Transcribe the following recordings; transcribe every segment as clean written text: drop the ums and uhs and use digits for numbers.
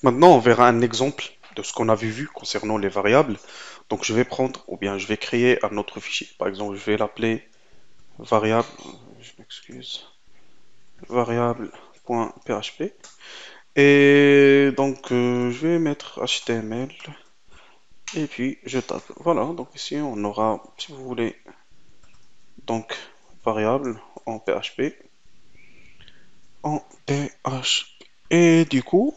Maintenant, on verra un exemple de ce qu'on avait vu concernant les variables. Donc, je vais prendre, ou bien je vais créer un autre fichier. Par exemple, je vais l'appeler variable, je m'excuse, variable.php. Et donc, je vais mettre HTML et puis je tape. Voilà, donc ici, on aura, si vous voulez, donc variable en PHP. En PHP. Et du coup,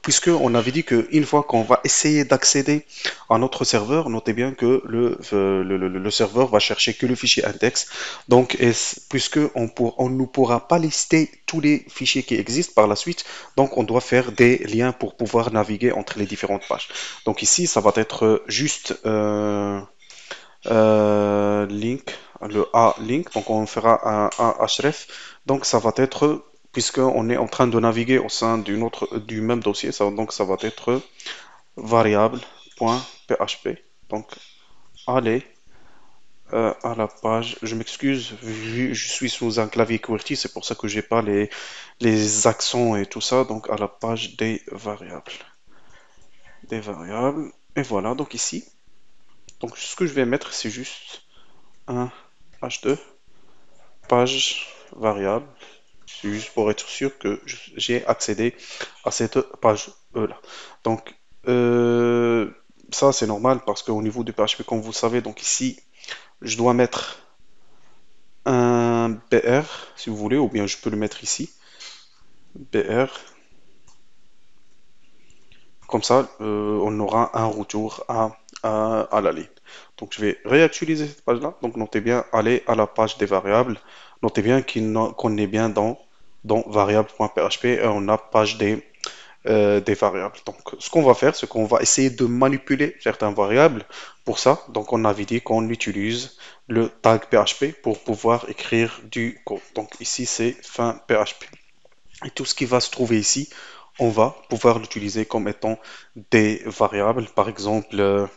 puisque on avait dit qu'une fois qu'on va essayer d'accéder à notre serveur, notez bien que le serveur va chercher que le fichier index. Donc, puisque on ne pourra pas lister tous les fichiers qui existent par la suite, donc on doit faire des liens pour pouvoir naviguer entre les différentes pages. Donc ici, ça va être juste link, le A link, donc on fera un href, donc ça va être, puisqu'on est en train de naviguer au sein du même dossier, donc ça va être variable.php, donc aller à la page, je m'excuse, vu je suis sous un clavier QWERTY, c'est pour ça que j'ai pas les accents et tout ça, donc à la page des variables, et voilà, donc ici, donc ce que je vais mettre, c'est juste un h2 page variable, c'est juste pour être sûr que j'ai accédé à cette page là. Donc euh, ça c'est normal parce qu'au niveau du PHP, comme vous le savez, donc ici je dois mettre un BR si vous voulez, ou bien je peux le mettre ici, BR, comme ça on aura un retour à la ligne. Donc je vais réactualiser cette page là, donc notez bien, aller à la page des variables, notez bien qu'on est bien dans variable.php et on a page des variables. Donc, ce qu'on va faire, c'est qu'on va essayer de manipuler certaines variables. Pour ça, donc on avait dit qu'on utilise le tag PHP pour pouvoir écrire du code. Donc ici, c'est fin PHP. Et tout ce qui va se trouver ici, on va pouvoir l'utiliser comme étant des variables. Par exemple,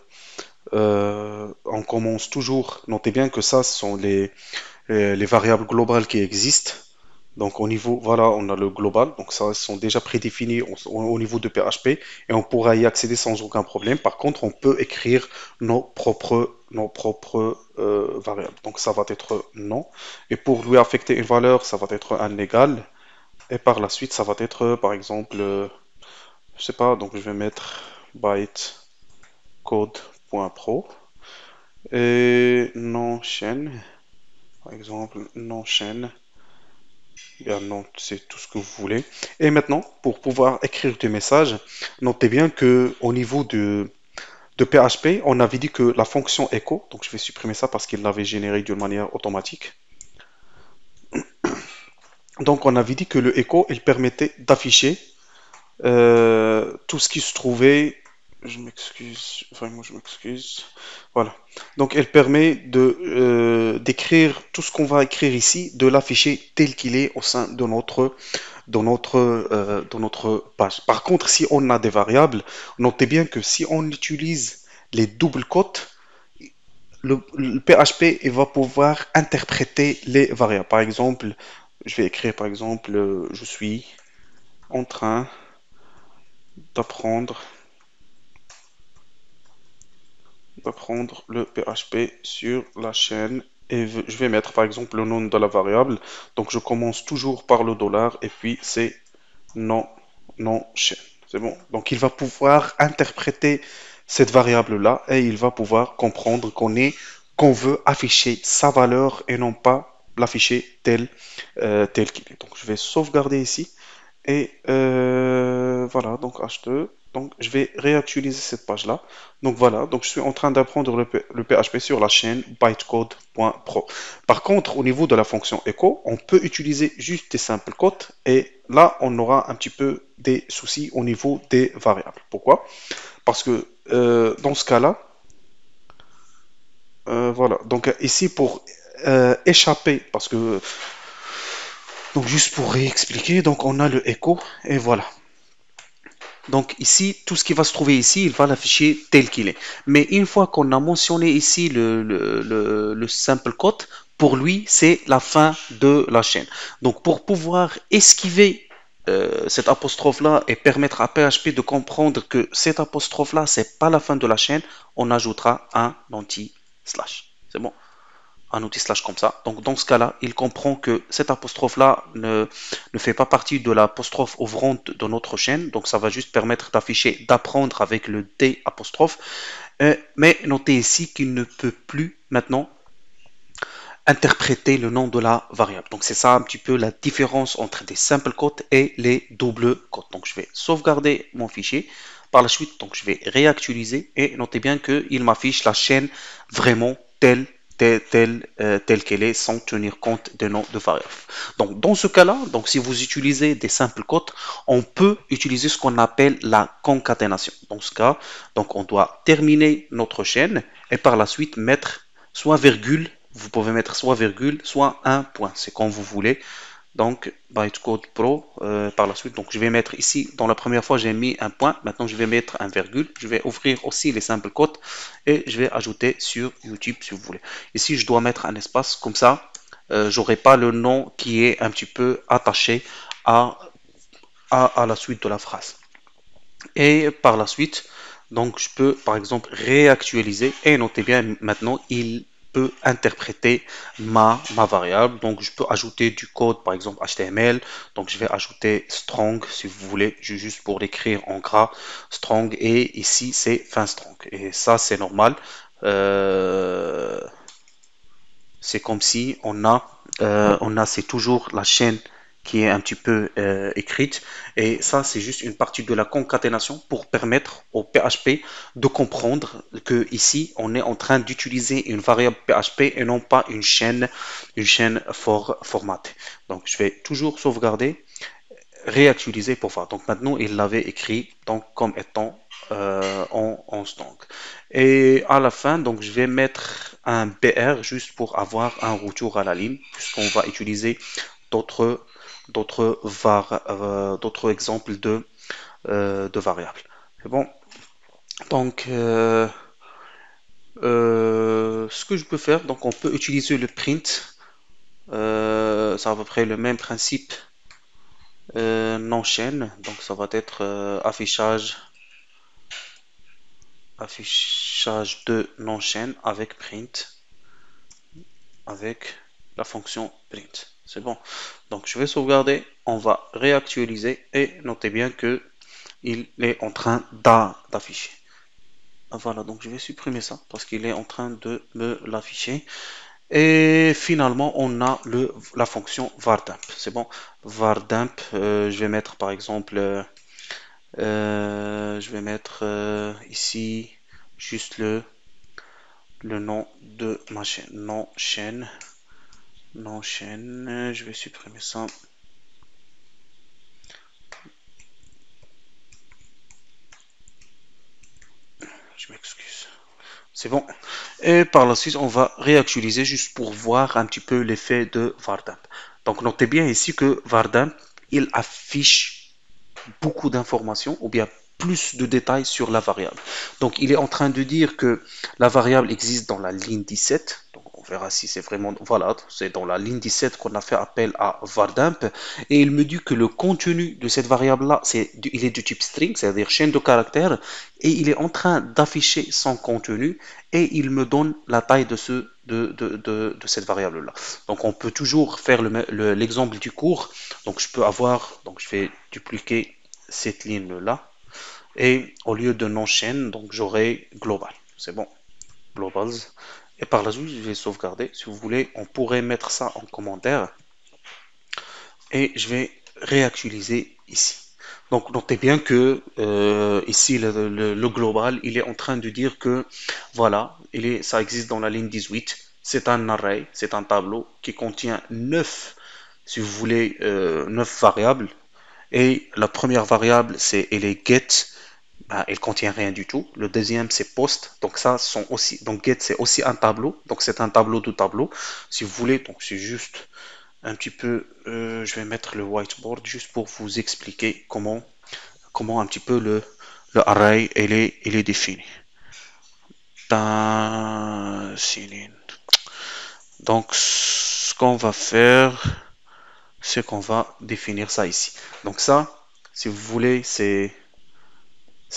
on commence toujours, notez bien que ça, ce sont les variables globales qui existent. Donc au niveau, voilà, on a le global, donc ça, sont déjà prédéfinis au niveau de PHP et on pourra y accéder sans aucun problème. Par contre, on peut écrire nos propres variables. Donc ça va être non. Et pour lui affecter une valeur, ça va être un égal. Et par la suite, ça va être, par exemple, je sais pas, donc je vais mettre bytecode.pro et non chaîne, par exemple, non chaîne. Bien, non, c'est tout ce que vous voulez. Et maintenant, pour pouvoir écrire des messages, notez bien que au niveau de PHP, on avait dit que la fonction echo, donc je vais supprimer ça parce qu'il l'avait généré d'une manière automatique. Donc on avait dit que le echo, il permettait d'afficher tout ce qui se trouvait. Je m'excuse, vraiment je m'excuse. Voilà. Donc elle permet d'écrire tout ce qu'on va écrire ici, de l'afficher tel qu'il est au sein de notre page. Par contre, si on a des variables, notez bien que si on utilise les doubles quotes, le PHP il va pouvoir interpréter les variables. Par exemple, je vais écrire par exemple, je suis en train d'apprendre d'apprendre le PHP sur la chaîne et je vais mettre par exemple le nom de la variable. Donc je commence toujours par le dollar et puis c'est non, non chaîne. C'est bon. Donc il va pouvoir interpréter cette variable-là et il va pouvoir comprendre qu'on veut afficher sa valeur et non pas l'afficher tel qu'il est. Donc je vais sauvegarder ici et voilà, donc H2. Donc je vais réactualiser cette page-là. Donc voilà, donc je suis en train d'apprendre le PHP sur la chaîne bytecode.pro. Par contre, au niveau de la fonction echo, on peut utiliser juste des simples quotes et là, on aura un petit peu des soucis au niveau des variables. Pourquoi? Parce que dans ce cas-là, voilà, donc ici pour échapper, parce que donc juste pour réexpliquer, donc on a le echo et voilà. Donc ici, tout ce qui va se trouver ici, il va l'afficher tel qu'il est. Mais une fois qu'on a mentionné ici le simple code, pour lui, c'est la fin de la chaîne. Donc pour pouvoir esquiver cette apostrophe-là et permettre à PHP de comprendre que cette apostrophe-là, c'est pas la fin de la chaîne, on ajoutera un anti-slash. C'est bon? Un outil slash comme ça. Donc dans ce cas-là, il comprend que cette apostrophe-là ne fait pas partie de l'apostrophe ouvrante de notre chaîne. Donc ça va juste permettre d'afficher, d'apprendre avec le D apostrophe. Mais notez ici qu'il ne peut plus maintenant interpréter le nom de la variable. Donc c'est ça un petit peu la différence entre des simples quotes et les doubles quotes. Donc je vais sauvegarder mon fichier. Par la suite, donc je vais réactualiser et notez bien qu'il m'affiche la chaîne vraiment telle qu'elle est sans tenir compte des noms de variables. Donc dans ce cas-là, donc si vous utilisez des simples quotes, on peut utiliser ce qu'on appelle la concaténation. Dans ce cas, donc on doit terminer notre chaîne et par la suite mettre soit virgule, vous pouvez mettre soit virgule, soit un point, c'est comme vous voulez. Donc bytecode pro par la suite, donc je vais mettre ici, dans la première fois j'ai mis un point, maintenant je vais mettre un virgule, je vais ouvrir aussi les simples quotes et je vais ajouter sur YouTube si vous voulez. Ici je dois mettre un espace comme ça, j'aurai pas le nom qui est un petit peu attaché à la suite de la phrase. Et par la suite, donc je peux par exemple réactualiser et notez bien maintenant il peut interpréter ma variable. Donc je peux ajouter du code par exemple HTML. Donc je vais ajouter strong si vous voulez, juste pour l'écrire en gras strong et ici c'est fin strong. Et ça c'est normal. Euh, c'est comme si c'est toujours la chaîne qui est un petit peu écrite. Et ça, c'est juste une partie de la concaténation pour permettre au PHP de comprendre que ici, on est en train d'utiliser une variable PHP et non pas une chaîne formatée. Donc, je vais toujours sauvegarder, réactualiser pour voir. Donc, maintenant, il l'avait écrit donc, comme étant en string. Et à la fin, donc je vais mettre un BR juste pour avoir un retour à la ligne, puisqu'on va utiliser d'autres d'autres exemples de variables. C'est bon. Donc ce que je peux faire, donc on peut utiliser le print. C'est à peu près le même principe non chaîne. Donc ça va être affichage de non chaîne avec print, avec la fonction print. C'est bon. Donc je vais sauvegarder, on va réactualiser et notez bien que il est en train d'afficher. Voilà, donc je vais supprimer ça parce qu'il est en train de me l'afficher. Et finalement, on a la fonction vardump. C'est bon, vardump, je vais mettre par exemple, je vais mettre ici juste le nom de ma chaîne, non chaîne, je vais supprimer ça. Je m'excuse. C'est bon. Et par la suite, on va réactualiser juste pour voir un petit peu l'effet de vardump. Donc notez bien ici que vardump, il affiche beaucoup d'informations ou bien plus de détails sur la variable. Donc il est en train de dire que la variable existe dans la ligne 17. Donc on verra si c'est vraiment... Voilà, c'est dans la ligne 17 qu'on a fait appel à vardump. Et il me dit que le contenu de cette variable-là, il est du type string, c'est-à-dire chaîne de caractères. Et il est en train d'afficher son contenu et il me donne la taille de cette variable-là. Donc on peut toujours faire l'exemple du cours. Donc je peux avoir, donc je vais dupliquer cette ligne-là. Et au lieu de non-chaîne, donc j'aurai global. C'est bon, globals. Et par la suite, je vais sauvegarder. Si vous voulez, on pourrait mettre ça en commentaire. Et je vais réactualiser ici. Donc notez bien que ici le global, il est en train de dire que voilà, ça existe dans la ligne 18. C'est un array, c'est un tableau qui contient 9, si vous voulez, 9 variables. Et la première variable, elle est get, ben, elle contient rien du tout. Le deuxième, c'est post. Donc ça sont aussi, donc get, c'est aussi un tableau. Donc c'est un tableau de tableau. Si vous voulez, donc c'est juste un petit peu, je vais mettre le whiteboard juste pour vous expliquer comment un petit peu le array il est défini. Donc ce qu'on va faire, c'est qu'on va définir ça ici. Donc ça, si vous voulez, c'est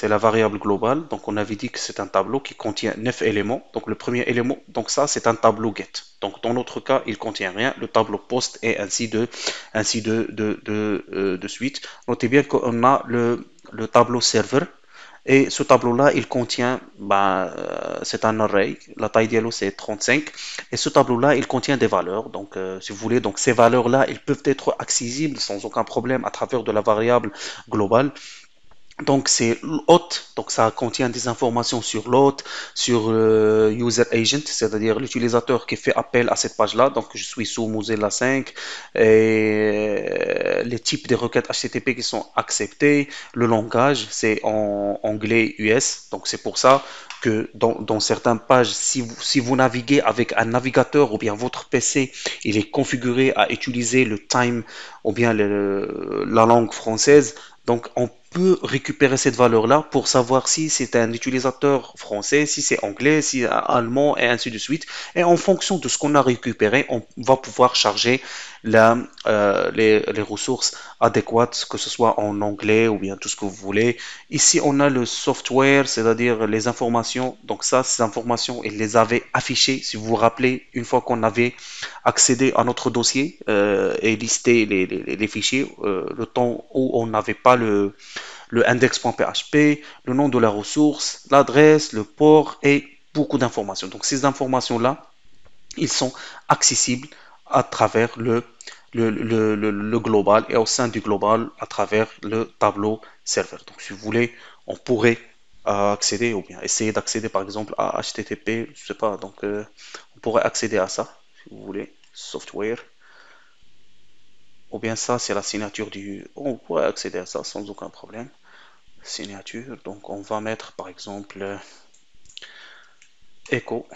la variable globale. Donc on avait dit que c'est un tableau qui contient 9 éléments. Donc le premier élément, donc ça c'est un tableau get. Donc dans notre cas, il contient rien. Le tableau post et ainsi de suite. Notez bien qu'on a le tableau serveur. Et ce tableau-là, il contient, c'est un array, la taille diallo c'est 35, et ce tableau-là, il contient des valeurs. Donc, si vous voulez, donc ces valeurs-là, ils peuvent être accessibles sans aucun problème à travers de la variable globale. Donc c'est l'hôte, donc ça contient des informations sur l'hôte, sur user agent, c'est-à-dire l'utilisateur qui fait appel à cette page-là. Donc je suis sous Mozilla 5 et les types de requêtes HTTP qui sont acceptées, le langage c'est en anglais US. Donc c'est pour ça que dans certaines pages, si vous naviguez avec un navigateur ou bien votre PC, il est configuré à utiliser le time ou bien la langue française. Donc, on peut récupérer cette valeur-là pour savoir si c'est un utilisateur français, si c'est anglais, si c'est allemand, et ainsi de suite. Et en fonction de ce qu'on a récupéré, on va pouvoir charger les ressources adéquates, que ce soit en anglais ou bien tout ce que vous voulez. Ici, on a le software, c'est-à-dire les informations. Donc ça, ces informations, il les avait affichées, si vous vous rappelez, une fois qu'on avait accédé à notre dossier et lister les fichiers, le temps où on n'avait pas le index.php, le nom de la ressource, l'adresse, le port et beaucoup d'informations. Donc ces informations-là, ils sont accessibles à travers le global et au sein du global à travers le tableau serveur. Donc si vous voulez, on pourrait accéder ou bien essayer d'accéder par exemple à HTTP, je sais pas, donc on pourrait accéder à ça si vous voulez, software, ou bien ça c'est la signature on pourrait accéder à ça sans aucun problème. Signature, donc on va mettre par exemple echo,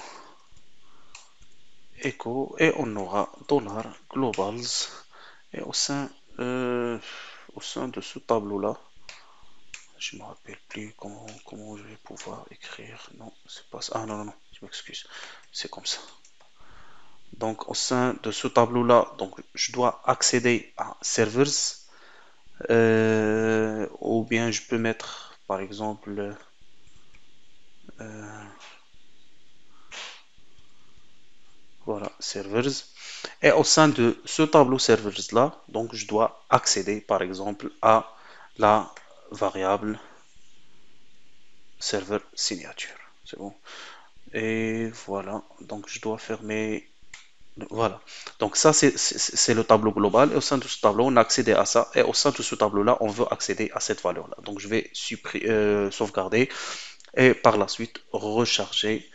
echo et on aura dollar globals et au sein de ce tableau-là, je me rappelle plus comment je vais pouvoir écrire. Non, c'est pas ça. Ah non, non, non, je m'excuse. C'est comme ça. Donc au sein de ce tableau-là, donc je dois accéder à servers ou bien je peux mettre par exemple euh, voilà servers. Et au sein de ce tableau servers-là, donc je dois accéder par exemple à la variable serveur signature. C'est bon. Et voilà, donc je dois fermer. Voilà. Donc ça, c'est le tableau global. Et au sein de ce tableau, on a accédé à ça. Et au sein de ce tableau-là, on veut accéder à cette valeur-là. Donc je vais sauvegarder et par la suite recharger.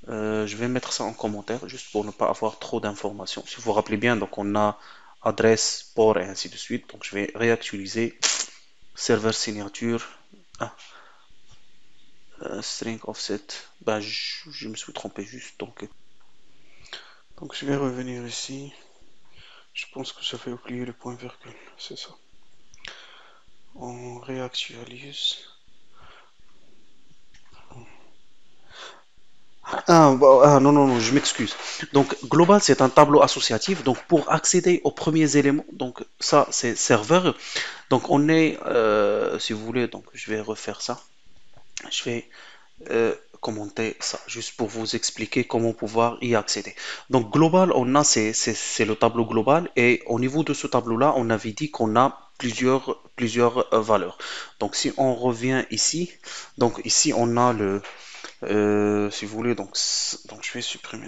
Je vais mettre ça en commentaire juste pour ne pas avoir trop d'informations. Si vous vous rappelez bien, donc on a adresse, port et ainsi de suite. Donc je vais réactualiser serveur signature. Ah, string offset. Ben, je me suis trompé juste. Donc je vais revenir ici. Je pense que j'avais oublié le point virgule. C'est ça. On réactualise. Non, non, non, je m'excuse. Donc, global, c'est un tableau associatif. Donc, pour accéder aux premiers éléments, donc ça, c'est serveur. Donc, on est, si vous voulez, donc je vais refaire ça. Je vais commenter ça, juste pour vous expliquer comment pouvoir y accéder. Donc, global, on a, c'est le tableau global. Et au niveau de ce tableau-là, on avait dit qu'on a plusieurs valeurs. Donc, si on revient ici, donc ici, on a si vous voulez, donc je vais supprimer,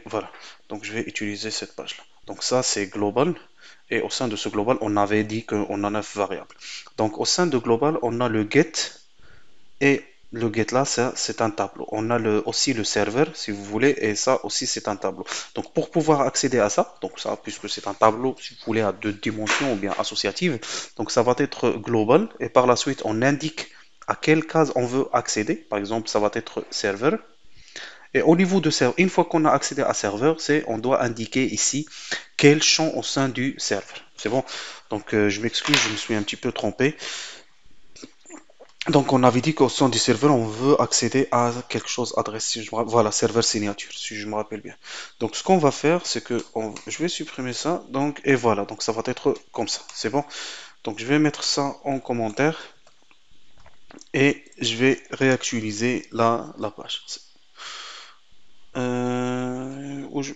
voilà, donc je vais utiliser cette page-là. Donc ça c'est global, et au sein de ce global, on avait dit qu'on a 9 variables. Donc au sein de global, on a le get, et le get là, ça c'est un tableau. On a aussi le serveur, si vous voulez, et ça aussi c'est un tableau. Donc pour pouvoir accéder à ça, donc ça, puisque c'est un tableau, si vous voulez, à deux dimensions ou bien associative, donc ça va être global, et par la suite, on indique à quelle case on veut accéder. Par exemple, ça va être serveur. Et au niveau de serveur, une fois qu'on a accédé à serveur, on doit indiquer ici quel champ au sein du serveur. C'est bon. Donc je m'excuse, je me suis un petit peu trompé. Donc, on avait dit qu'au sein du serveur, on veut accéder à quelque chose adresse, si je me voilà, serveur signature, si je me rappelle bien. Donc, ce qu'on va faire, c'est que je vais supprimer ça. Donc, et voilà. Donc, ça va être comme ça. C'est bon. Donc, je vais mettre ça en commentaire et je vais réactualiser la page.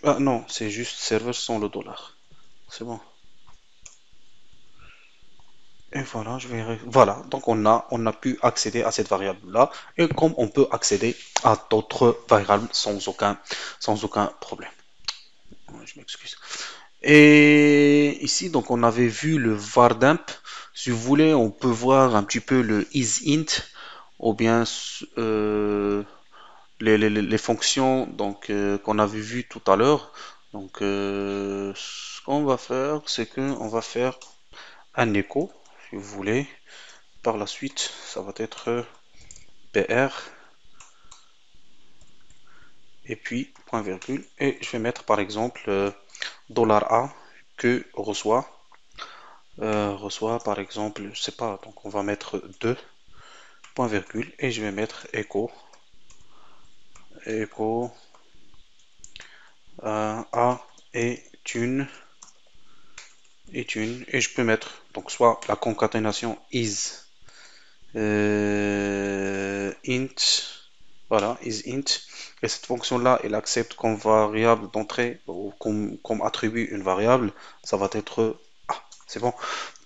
Ah non, c'est juste serveur sans le dollar. C'est bon. Et voilà, voilà. Donc on a pu accéder à cette variable-là. Et comme on peut accéder à d'autres variables sans aucun problème. Je m'excuse. Et ici, donc on avait vu le vardump. Si vous voulez, on peut voir un petit peu le isInt ou bien les fonctions donc qu'on avait vu tout à l'heure. Donc ce qu'on va faire, c'est qu'on va faire un écho, si vous voulez. Par la suite, ça va être PR et puis point virgule. Et je vais mettre par exemple $A que reçoit par exemple, je sais pas, donc on va mettre 2 point virgule et je vais mettre écho A est une et je peux mettre donc soit la concaténation is int, voilà, isInt. Et cette fonction-là, elle accepte comme variable d'entrée ou comme attribut une variable, ça va être A. C'est bon.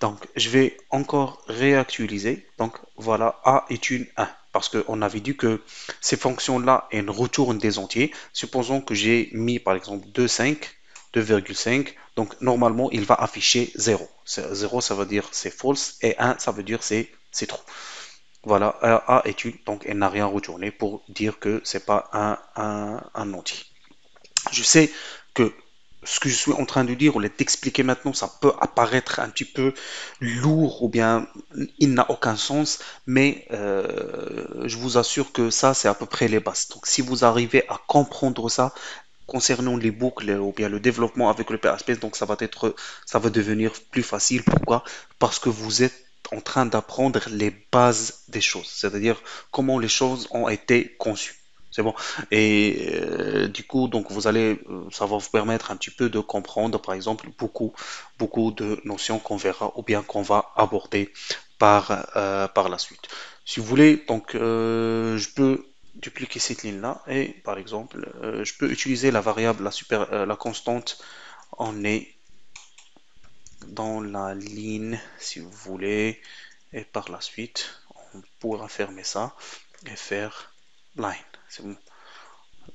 Donc, je vais encore réactualiser. Donc, voilà, A est une 1. Parce qu'on avait dit que ces fonctions-là, elles retournent des entiers. Supposons que j'ai mis, par exemple, 2,5. Donc, normalement, il va afficher 0. 0, ça veut dire c'est false. Et 1, ça veut dire c'est true. Voilà, A est une, donc elle n'a rien retourné pour dire que c'est pas un entier. Je sais que ce que je suis en train de dire ou d'expliquer maintenant, ça peut apparaître un petit peu lourd ou bien il n'a aucun sens, mais je vous assure que ça, c'est à peu près les bases. Donc si vous arrivez à comprendre ça, concernant les boucles ou bien le développement avec le PHP, donc ça va devenir plus facile. Pourquoi? Parce que vous êtes en train d'apprendre les bases des choses, c'est-à-dire comment les choses ont été conçues. C'est bon. Et du coup, donc ça va vous permettre un petit peu de comprendre, par exemple, beaucoup de notions qu'on verra ou bien qu'on va aborder par la suite. Si vous voulez, donc je peux dupliquer cette ligne-là et par exemple, je peux utiliser la variable, la constante en est dans la ligne si vous voulez et par la suite, on pourra fermer ça et faire line. C'est bon.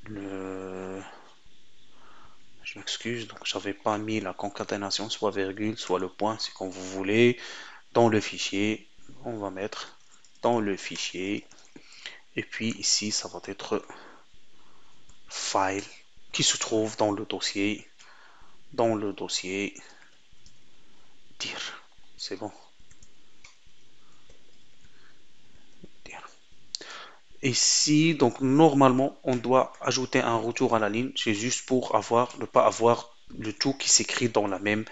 Le... Je m'excuse, donc j'avais pas mis la concaténation, soit virgule, soit le point, c'est comme vous voulez. Dans le fichier, on va mettre dans le fichier et puis ici, ça va être file qui se trouve dans le dossier dir. C'est bon. Dir. Ici, donc normalement, on doit ajouter un retour à la ligne. C'est juste pour ne pas avoir le tout qui s'écrit dans la même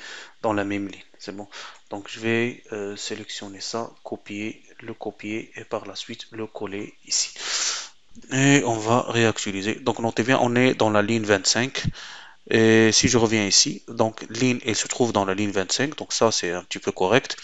ligne. C'est bon. Donc je vais sélectionner ça, le copier et par la suite le coller ici. Et on va réactualiser. Donc notez bien, on est dans la ligne 25. Et si je reviens ici, donc ligne, elle se trouve dans la ligne 25, donc ça c'est un petit peu correct,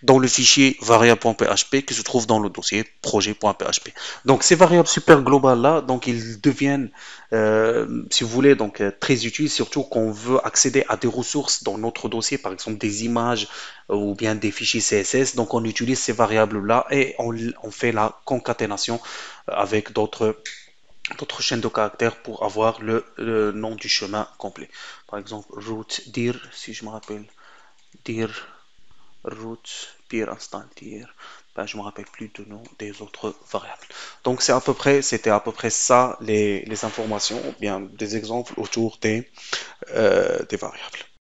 dans le fichier variable.php qui se trouve dans le dossier projet.php. Donc ces variables super globales là, donc ils deviennent, si vous voulez, donc très utiles, surtout quand on veut accéder à des ressources dans notre dossier, par exemple des images ou bien des fichiers CSS. Donc on utilise ces variables là et on fait la concaténation avec d'autres chaînes de caractères pour avoir le nom du chemin complet. Par exemple, route dir, si je me rappelle, dir, route, peer instant dir. Ben, je me rappelle plus du nom des autres variables. Donc c'était à peu près ça les informations, ou bien des exemples autour des variables.